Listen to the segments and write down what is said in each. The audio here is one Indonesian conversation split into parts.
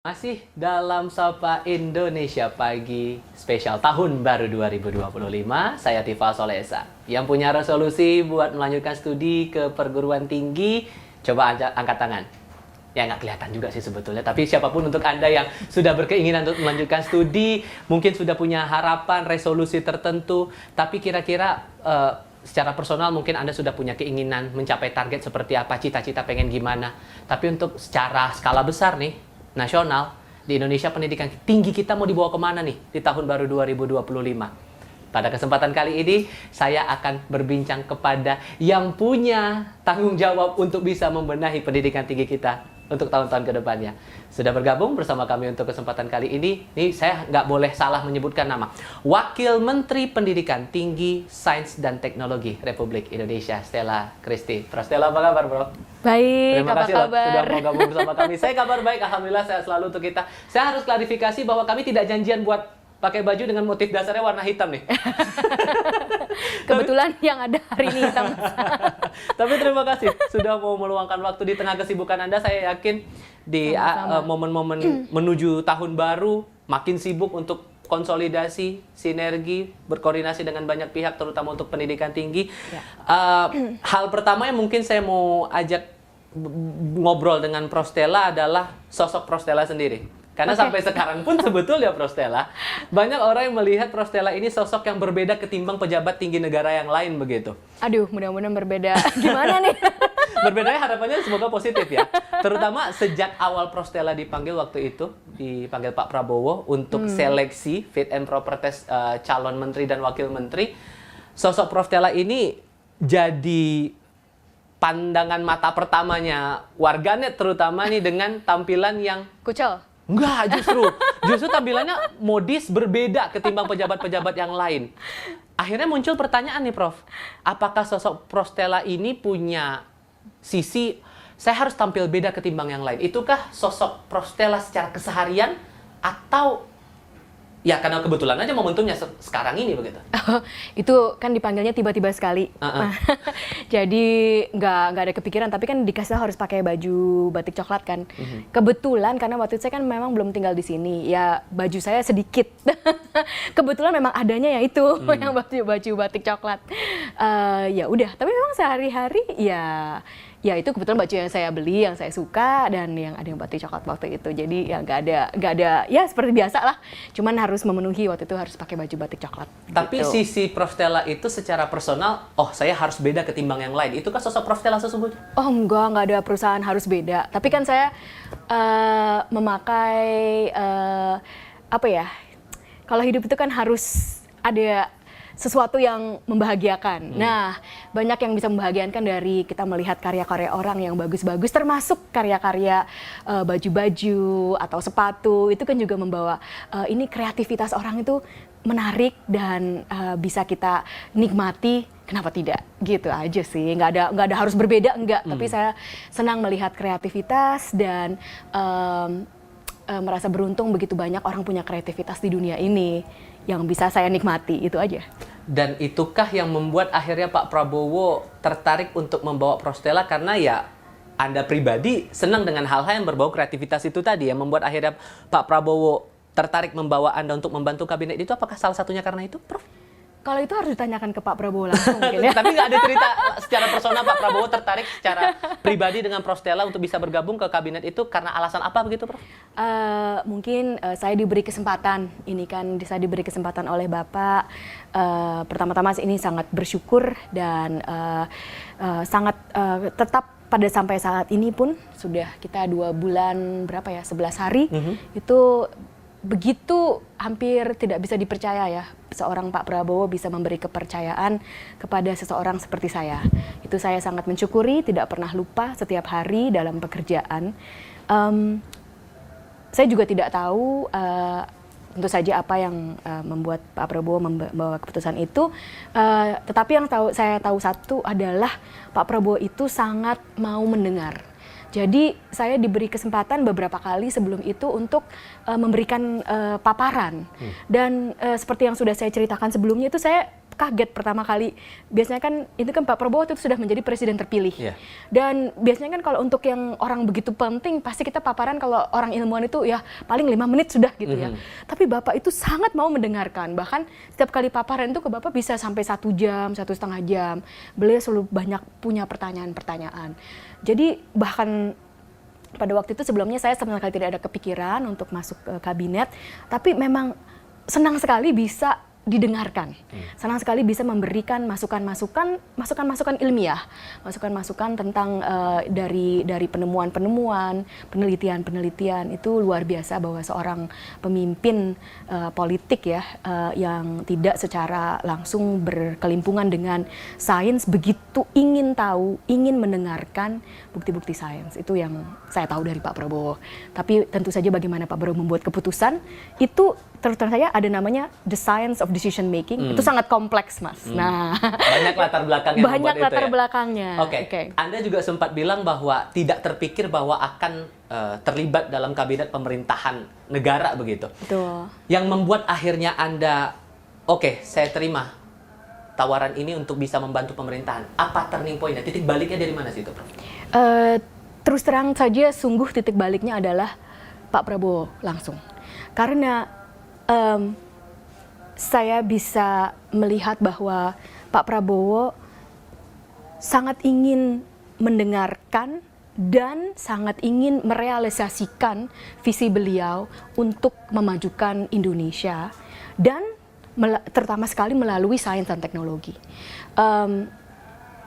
Masih dalam Sapa Indonesia Pagi spesial tahun baru 2025, saya Tifa Solesa. Yang punya resolusi buat melanjutkan studi ke perguruan tinggi, coba angkat tangan. Ya nggak kelihatan juga sih sebetulnya, tapi siapapun untuk Anda yang sudah berkeinginan untuk melanjutkan studi, mungkin sudah punya harapan, resolusi tertentu, tapi kira-kira secara personal mungkin Anda sudah punya keinginan mencapai target seperti apa, cita-cita pengen gimana. Tapi untuk secara skala besar nih, nasional, di Indonesia pendidikan tinggi kita mau dibawa kemana nih di tahun baru 2025? Pada kesempatan kali ini, saya akan berbincang kepada yang punya tanggung jawab untuk bisa membenahi pendidikan tinggi kita untuk tahun-tahun ke depannya. Sudah bergabung bersama kami untuk kesempatan kali ini. Nih saya nggak boleh salah menyebutkan nama. Wakil Menteri Pendidikan Tinggi, Sains dan Teknologi Republik Indonesia, Stella Christy. Prof. Stella, apa kabar, Bro? Baik, Terima apa kasih kabar? loh sudah mau gabung bersama kami. Saya kabar baik, alhamdulillah sehat selalu untuk kita. Saya harus klarifikasi bahwa kami tidak janjian buat pakai baju dengan motif dasarnya warna hitam nih. Kebetulan yang ada hari ini hitam. Tapi terima kasih sudah mau meluangkan waktu di tengah kesibukan Anda. Saya yakin di momen-momen menuju tahun baru makin sibuk untuk konsolidasi, sinergi, berkoordinasi dengan banyak pihak, terutama untuk pendidikan tinggi. Ya. Hal pertama yang mungkin saya mau ajak ngobrol dengan Prof. Stella adalah sosok Prof. Stella sendiri. Karena sampai sekarang pun sebetulnya Prof. Stella, banyak orang yang melihat Prof. Stella ini sosok yang berbeda ketimbang pejabat tinggi negara yang lain begitu. Aduh, mudah-mudahan berbeda. Gimana nih? Berbedanya harapannya semoga positif ya. Terutama sejak awal Prof. Stella dipanggil waktu itu, dipanggil Pak Prabowo untuk seleksi fit and proper test calon menteri dan wakil menteri. Sosok Prof. Stella ini jadi pandangan mata pertamanya warganet terutama nih dengan tampilan yang Kucel. Enggak, justru tampilannya modis berbeda ketimbang pejabat-pejabat yang lain. Akhirnya muncul pertanyaan nih, Prof. Apakah sosok Prof. Stella ini punya sisi, saya harus tampil beda ketimbang yang lain? Itukah sosok Prof. Stella secara keseharian atau ya karena kebetulan aja momentumnya sekarang ini begitu? Itu kan dipanggilnya tiba-tiba sekali. Jadi nggak ada kepikiran, tapi kan dikasih tahu harus pakai baju batik coklat kan. Kebetulan karena waktu itu saya kan memang belum tinggal di sini, ya baju saya sedikit. Kebetulan memang adanya ya itu yang baju batik coklat. Ya udah, tapi memang sehari-hari ya itu kebetulan baju yang saya beli, yang saya suka, dan yang ada yang batik coklat waktu itu. Jadi ya nggak ada ya seperti biasa lah. Cuman harus memenuhi waktu itu harus pakai baju batik coklat. Tapi gitu. sisi Prof. Stella itu secara personal, saya harus beda ketimbang yang lain. Itukah sosok Prof. Stella sesungguhnya? Oh nggak ada perusahaan harus beda. Tapi kan saya memakai apa ya? Kalau hidup itu kan harus ada sesuatu yang membahagiakan. Nah, banyak yang bisa membahagiakan dari kita melihat karya-karya orang yang bagus-bagus, termasuk karya-karya baju-baju atau sepatu. Itu kan juga membawa ini kreativitas orang itu menarik dan bisa kita nikmati. Kenapa tidak? Gitu aja sih. Nggak ada harus berbeda, enggak. Tapi saya senang melihat kreativitas dan merasa beruntung begitu banyak orang punya kreativitas di dunia ini yang bisa saya nikmati, itu aja. Dan itukah yang membuat akhirnya Pak Prabowo tertarik untuk membawa Prof. Stella karena ya Anda pribadi senang dengan hal-hal yang berbau kreativitas itu tadi yang membuat akhirnya Pak Prabowo tertarik membawa Anda untuk membantu kabinet itu, apakah salah satunya karena itu, Prof? Kalau itu harus ditanyakan ke Pak Prabowo langsung mungkin ya. Tapi nggak ada cerita secara personal Pak Prabowo tertarik secara pribadi dengan Prof. Stella untuk bisa bergabung ke kabinet itu karena alasan apa begitu, Prof? Mungkin saya diberi kesempatan, ini kan saya diberi kesempatan oleh Bapak. Pertama-tama ini sangat bersyukur dan sangat tetap pada sampai saat ini pun sudah kita 2 bulan berapa ya, 11 hari itu begitu hampir tidak bisa dipercaya ya, seorang Pak Prabowo bisa memberi kepercayaan kepada seseorang seperti saya. Itu saya sangat mensyukuri, tidak pernah lupa setiap hari dalam pekerjaan. Saya juga tidak tahu tentu saja apa yang membuat Pak Prabowo membawa keputusan itu. Tetapi yang saya tahu satu adalah Pak Prabowo itu sangat mau mendengar. Jadi saya diberi kesempatan beberapa kali sebelum itu untuk memberikan paparan. Dan seperti yang sudah saya ceritakan sebelumnya itu saya kaget pertama kali. Biasanya kan itu kan Pak Prabowo itu sudah menjadi presiden terpilih. Iya. Dan biasanya kan kalau untuk yang orang begitu penting pasti kita paparan kalau orang ilmuwan itu ya paling 5 menit sudah gitu ya. Tapi Bapak itu sangat mau mendengarkan. Bahkan setiap kali paparan itu ke Bapak bisa sampai 1 jam, 1,5 jam. Beliau selalu banyak punya pertanyaan-pertanyaan. Jadi bahkan pada waktu itu sebelumnya saya sama sekali tidak ada kepikiran untuk masuk ke kabinet, tapi memang senang sekali bisa didengarkan. Senang sekali bisa memberikan masukan-masukan ilmiah, masukan-masukan tentang dari penemuan-penemuan, penelitian-penelitian. Itu luar biasa bahwa seorang pemimpin politik ya yang tidak secara langsung berkelimpungan dengan sains begitu ingin tahu, ingin mendengarkan bukti-bukti sains. Itu yang saya tahu dari Pak Prabowo. Tapi tentu saja bagaimana Pak Prabowo membuat keputusan itu terutama saya ada namanya the science of decision making. Itu sangat kompleks, Mas. Nah, banyak latar belakangnya. Banyak latar itu, ya? belakangnya. Oke. Anda juga sempat bilang bahwa tidak terpikir bahwa akan terlibat dalam kabinet pemerintahan negara begitu. Betul. Yang membuat akhirnya Anda, oke, saya terima tawaran ini untuk bisa membantu pemerintahan. Apa turning point-nya? Titik baliknya dari mana sih itu, Prof? Terus terang saja, sungguh titik baliknya adalah Pak Prabowo langsung. Karena saya bisa melihat bahwa Pak Prabowo sangat ingin mendengarkan dan sangat ingin merealisasikan visi beliau untuk memajukan Indonesia dan terutama sekali melalui sains dan teknologi.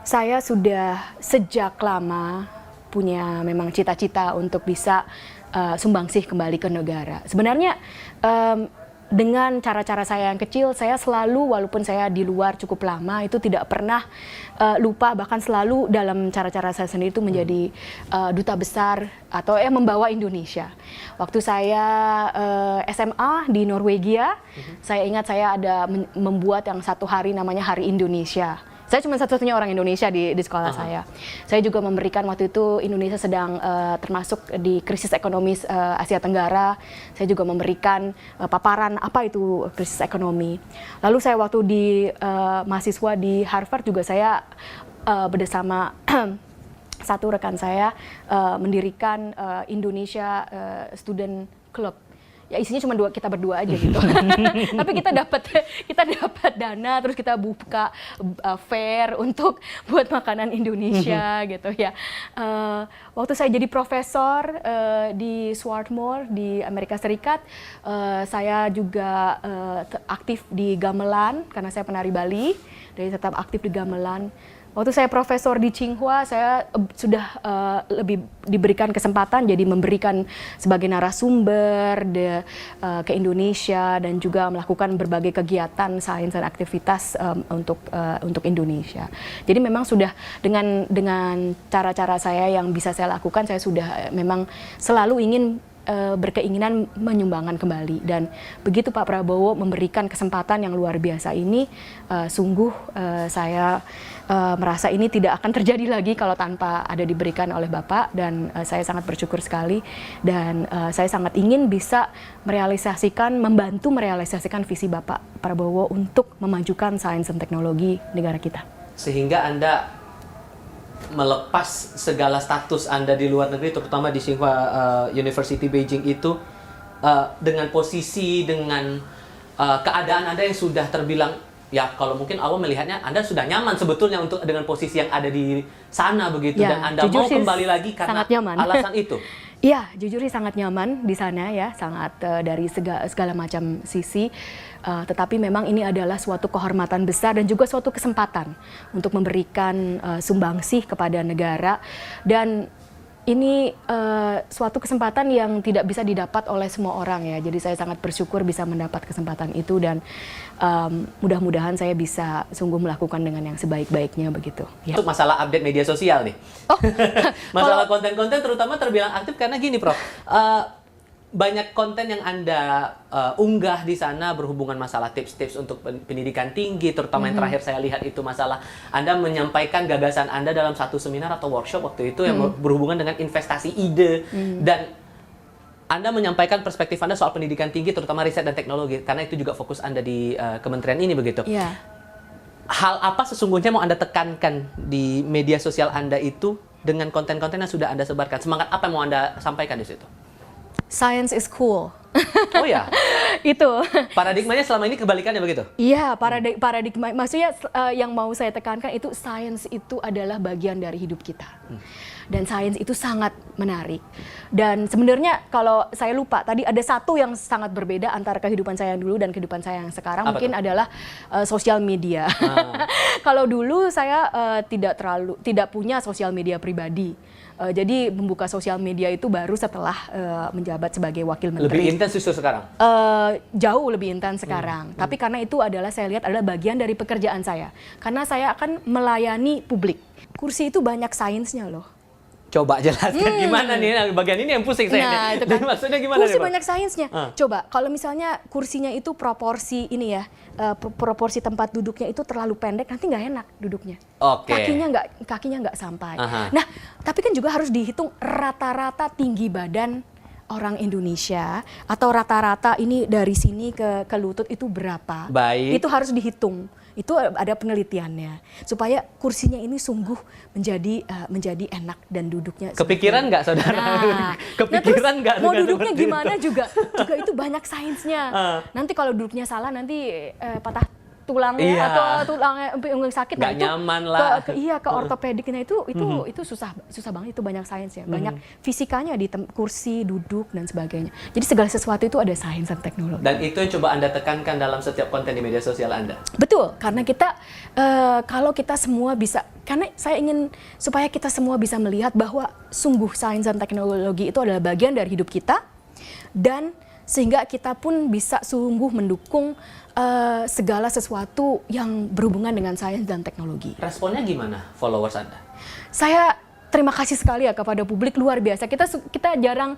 Saya sudah sejak lama punya memang cita-cita untuk bisa sumbangsih kembali ke negara. Sebenarnya dengan cara-cara saya yang kecil, saya selalu, walaupun saya di luar cukup lama, itu tidak pernah lupa, bahkan selalu dalam cara-cara saya sendiri itu menjadi duta besar atau membawa Indonesia. Waktu saya SMA di Norwegia, saya ingat saya ada membuat yang satu hari namanya Hari Indonesia. Saya cuma satu-satunya orang Indonesia di sekolah saya. Saya juga memberikan waktu itu Indonesia sedang termasuk di krisis ekonomi Asia Tenggara. Saya juga memberikan paparan apa itu krisis ekonomi. Lalu saya waktu di mahasiswa di Harvard juga saya bersama satu rekan saya mendirikan Indonesia Student Club. Ya isinya cuma kita berdua aja gitu. Tapi kita dapat dana, terus kita buka fair untuk buat makanan Indonesia gitu ya. Waktu saya jadi profesor di Swarthmore di Amerika Serikat, saya juga aktif di gamelan karena saya penari Bali, jadi tetap aktif di gamelan. Waktu saya profesor di Tsinghua, saya sudah lebih diberikan kesempatan jadi memberikan sebagai narasumber ke Indonesia dan juga melakukan berbagai kegiatan sains dan aktivitas untuk Indonesia. Jadi memang sudah dengan cara-cara saya yang bisa saya lakukan, saya sudah memang selalu ingin berkeinginan menyumbangkan kembali, dan begitu Pak Prabowo memberikan kesempatan yang luar biasa ini, sungguh saya merasa ini tidak akan terjadi lagi kalau tanpa ada diberikan oleh Bapak, dan saya sangat bersyukur sekali, dan saya sangat ingin bisa membantu merealisasikan visi Bapak Prabowo untuk memajukan sains dan teknologi negara kita. Sehingga Anda melepas segala status Anda di luar negeri, terutama di Tsinghua University Beijing itu, dengan posisi, dengan keadaan Anda yang sudah terbilang, ya kalau mungkin awal melihatnya Anda sudah nyaman sebetulnya dengan posisi yang ada di sana begitu, ya, dan Anda mau kembali lagi karena alasan itu. Iya, jujur sih sangat nyaman di sana ya, sangat dari segala macam sisi. Tetapi memang ini adalah suatu kehormatan besar dan juga suatu kesempatan untuk memberikan sumbangsih kepada negara, dan ini suatu kesempatan yang tidak bisa didapat oleh semua orang ya. Jadi saya sangat bersyukur bisa mendapat kesempatan itu, dan mudah-mudahan saya bisa sungguh melakukan dengan yang sebaik-baiknya begitu. Ya. Untuk masalah update media sosial nih, masalah konten-konten terutama terbilang aktif karena gini, Prof. Banyak konten yang Anda unggah di sana berhubungan masalah tips-tips untuk pendidikan tinggi, terutama yang terakhir saya lihat itu masalah Anda menyampaikan gagasan Anda dalam satu seminar atau workshop waktu itu yang berhubungan dengan investasi ide, dan Anda menyampaikan perspektif Anda soal pendidikan tinggi, terutama riset dan teknologi, karena itu juga fokus Anda di kementerian ini begitu. Yeah. hal apa sesungguhnya mau Anda tekankan di media sosial Anda itu dengan konten-konten yang sudah Anda sebarkan? Semangat apa yang mau Anda sampaikan di situ? Science is cool. Oh ya, Itu. paradigmanya selama ini kebalikannya begitu? Iya, paradigma. Maksudnya yang mau saya tekankan itu science itu adalah bagian dari hidup kita. Dan sains itu sangat menarik. Dan sebenarnya kalau saya lupa tadi ada satu yang sangat berbeda antara kehidupan saya yang dulu dan kehidupan saya yang sekarang. Apa mungkin tuh? adalah sosial media. Kalau dulu saya tidak punya sosial media pribadi. Jadi membuka sosial media itu baru setelah menjabat sebagai wakil menteri. Lebih intens justru sekarang? Jauh lebih intens sekarang. Tapi karena itu adalah saya lihat adalah bagian dari pekerjaan saya. Karena saya akan melayani publik. Kursi itu banyak sainsnya loh. Coba jelaskan gimana nih, nah, bagian ini yang pusing saya. Nah, itu Jadi kan. maksudnya gimana Kursi nih, Pak? banyak sainsnya. Coba kalau misalnya kursinya itu proporsi ini ya, proporsi tempat duduknya itu terlalu pendek, nanti nggak enak duduknya. Oke. Kakinya nggak sampai. Aha. Nah, tapi kan juga harus dihitung rata-rata tinggi badan orang Indonesia atau rata-rata ini dari sini ke lutut itu berapa? Baik. Itu harus dihitung. Itu ada penelitiannya supaya kursinya ini sungguh menjadi enak dan duduknya. Kepikiran nggak, saudara? Kepikiran nggak? Mau dengan duduknya seperti gimana itu? juga itu banyak sainsnya. Nanti kalau duduknya salah nanti patah tulangnya Iya. atau tulangnya sakit. Nggak nyaman lah. Ke ortopediknya itu susah banget, itu banyak sainsnya. Banyak fisikanya di kursi, duduk dan sebagainya. Jadi segala sesuatu itu ada sains dan teknologi. Dan itu yang coba Anda tekankan dalam setiap konten di media sosial Anda? Betul, karena kita kalau kita semua bisa, karena saya ingin supaya kita semua bisa melihat bahwa sungguh sains dan teknologi itu adalah bagian dari hidup kita, dan sehingga kita pun bisa sungguh mendukung segala sesuatu yang berhubungan dengan sains dan teknologi. Responnya gimana followers Anda? Saya terima kasih sekali ya kepada publik, luar biasa. Kita jarang,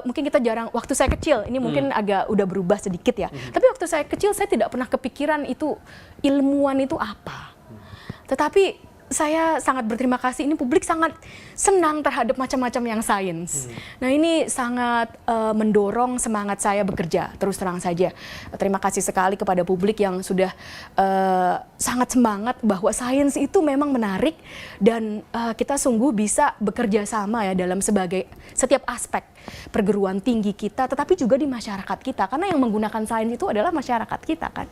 mungkin kita jarang, waktu saya kecil, ini mungkin agak udah berubah sedikit ya. Tapi waktu saya kecil, saya tidak pernah kepikiran itu ilmuwan itu apa. Tetapi saya sangat berterima kasih, ini publik sangat senang terhadap macam-macam yang sains. Nah ini sangat mendorong semangat saya bekerja, terus terang saja. Terima kasih sekali kepada publik yang sudah sangat semangat bahwa sains itu memang menarik dan kita sungguh bisa bekerja sama ya dalam setiap aspek perguruan tinggi kita, tetapi juga di masyarakat kita, karena yang menggunakan sains itu adalah masyarakat kita kan.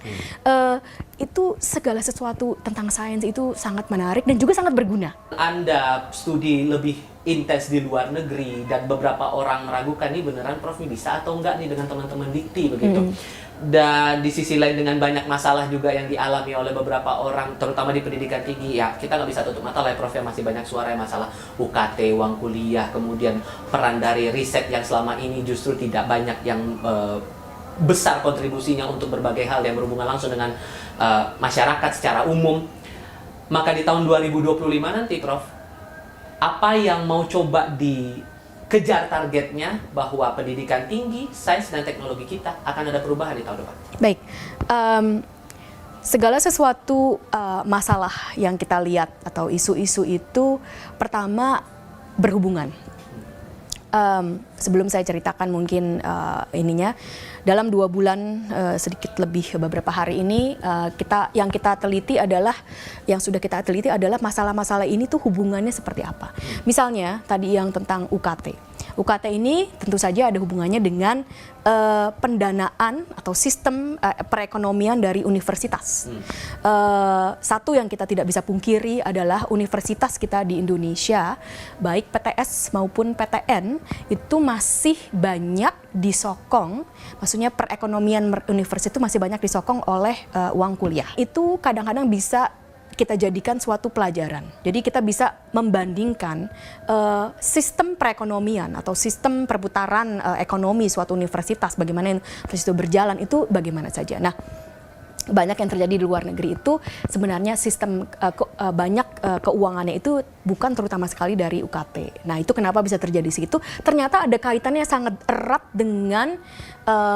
Itu segala sesuatu tentang sains itu sangat menarik dan juga sangat berguna. Anda studi lebih intens di luar negeri dan beberapa orang meragukan nih beneran Prof ini bisa atau enggak nih dengan teman-teman dikti begitu. Dan di sisi lain dengan banyak masalah juga yang dialami oleh beberapa orang terutama di pendidikan tinggi, ya kita nggak bisa tutup mata lah ya Prof, ya masih banyak suara yang masalah UKT, uang kuliah, kemudian peran dari riset yang selama ini justru tidak banyak yang besar kontribusinya untuk berbagai hal yang berhubungan langsung dengan masyarakat secara umum. Maka di tahun 2025 nanti Prof, apa yang mau coba dikejar targetnya bahwa pendidikan tinggi, sains dan teknologi kita akan ada perubahan di tahun depan? Baik, segala sesuatu masalah yang kita lihat atau isu-isu itu pertama berhubungan. Sebelum saya ceritakan mungkin ininya, dalam 2 bulan sedikit lebih beberapa hari ini yang sudah kita teliti adalah masalah-masalah ini tuh hubungannya seperti apa. Misalnya tadi yang tentang UKT. UKT ini tentu saja ada hubungannya dengan pendanaan atau sistem perekonomian dari universitas. Satu yang kita tidak bisa pungkiri adalah universitas kita di Indonesia, baik PTS maupun PTN, itu masih banyak disokong, maksudnya perekonomian universitas itu masih banyak disokong oleh uang kuliah. Itu kadang-kadang bisa kita jadikan suatu pelajaran. Jadi kita bisa membandingkan sistem perekonomian atau sistem perputaran ekonomi suatu universitas, bagaimana universitas itu berjalan, itu bagaimana saja. Nah, banyak yang terjadi di luar negeri itu sebenarnya sistem banyak keuangannya itu bukan terutama sekali dari UKT. Nah itu kenapa bisa terjadi segitu? Ternyata ada kaitannya sangat erat dengan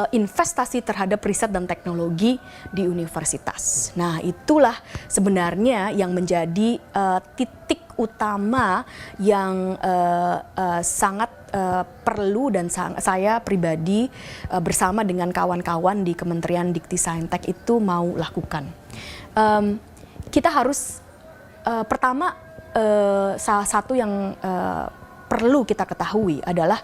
investasi terhadap riset dan teknologi di universitas. Nah itulah sebenarnya yang menjadi titik utama yang sangat perlu dan saya pribadi bersama dengan kawan-kawan di Kementerian Dikti Saintek itu mau lakukan. kita harus pertama salah satu yang perlu kita ketahui adalah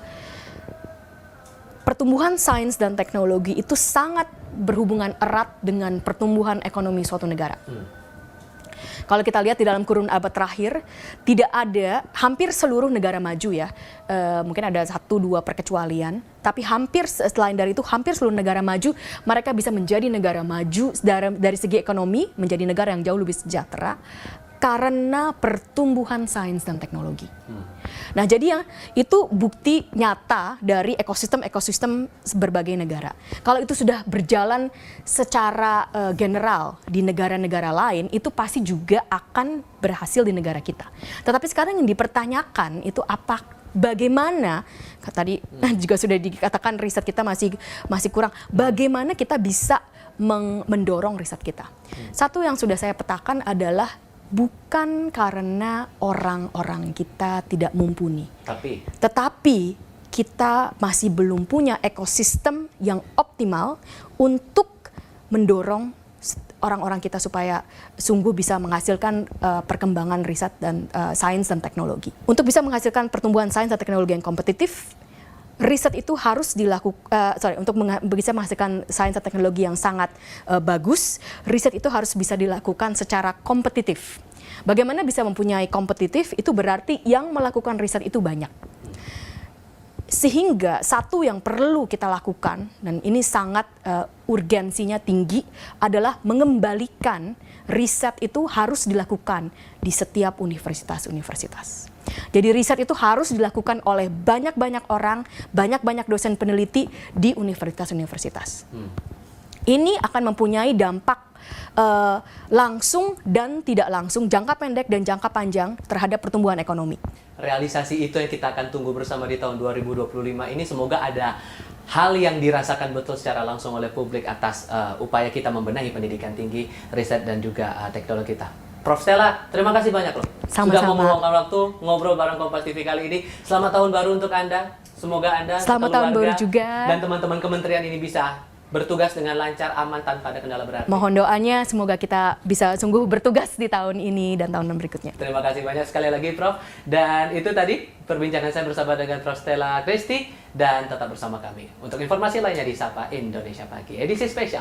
pertumbuhan sains dan teknologi itu sangat berhubungan erat dengan pertumbuhan ekonomi suatu negara. Kalau kita lihat di dalam kurun abad terakhir, tidak ada, hampir seluruh negara maju ya, mungkin ada 1-2 perkecualian, tapi hampir selain dari itu, hampir seluruh negara maju, mereka bisa menjadi negara maju dari segi ekonomi, menjadi negara yang jauh lebih sejahtera, karena pertumbuhan sains dan teknologi. Nah, jadi yang itu bukti nyata dari ekosistem berbagai negara. Kalau itu sudah berjalan secara general di negara-negara lain, itu pasti juga akan berhasil di negara kita. Tetapi sekarang yang dipertanyakan itu bagaimana, tadi juga sudah dikatakan riset kita masih kurang, bagaimana kita bisa mendorong riset kita. Satu yang sudah saya petakan adalah bukan karena orang-orang kita tidak mumpuni, tetapi kita masih belum punya ekosistem yang optimal untuk mendorong orang-orang kita supaya sungguh bisa menghasilkan perkembangan riset dan sains dan teknologi. Untuk bisa menghasilkan pertumbuhan sains dan teknologi yang kompetitif, riset itu harus untuk bisa menghasilkan sains dan teknologi yang sangat bagus, riset itu harus bisa dilakukan secara kompetitif. Bagaimana bisa mempunyai kompetitif, itu berarti yang melakukan riset itu banyak. Sehingga satu yang perlu kita lakukan, dan ini sangat urgensinya tinggi, adalah mengembalikan riset itu harus dilakukan di setiap universitas-universitas. Jadi riset itu harus dilakukan oleh banyak-banyak orang, banyak-banyak dosen peneliti di universitas-universitas. Ini akan mempunyai dampak langsung dan tidak langsung, jangka pendek dan jangka panjang terhadap pertumbuhan ekonomi. Realisasi itu yang kita akan tunggu bersama di tahun 2025 ini. Semoga ada hal yang dirasakan betul secara langsung oleh publik atas upaya kita membenahi pendidikan tinggi, riset dan juga teknologi kita. Prof. Stella, terima kasih banyak loh. Sama-sama. Sudah mau meluangkan waktu ngobrol bareng Kompas TV kali ini. Selamat tahun baru untuk Anda. Semoga Anda, selamat tahun baru juga, dan teman-teman kementerian ini bisa bertugas dengan lancar, aman, tanpa ada kendala berarti. Mohon doanya semoga kita bisa sungguh bertugas di tahun ini dan tahun berikutnya. Terima kasih banyak sekali lagi Prof. Dan itu tadi perbincangan saya bersama dengan Prof. Stella Christy, dan tetap bersama kami untuk informasi lainnya di Sapa Indonesia Pagi edisi spesial.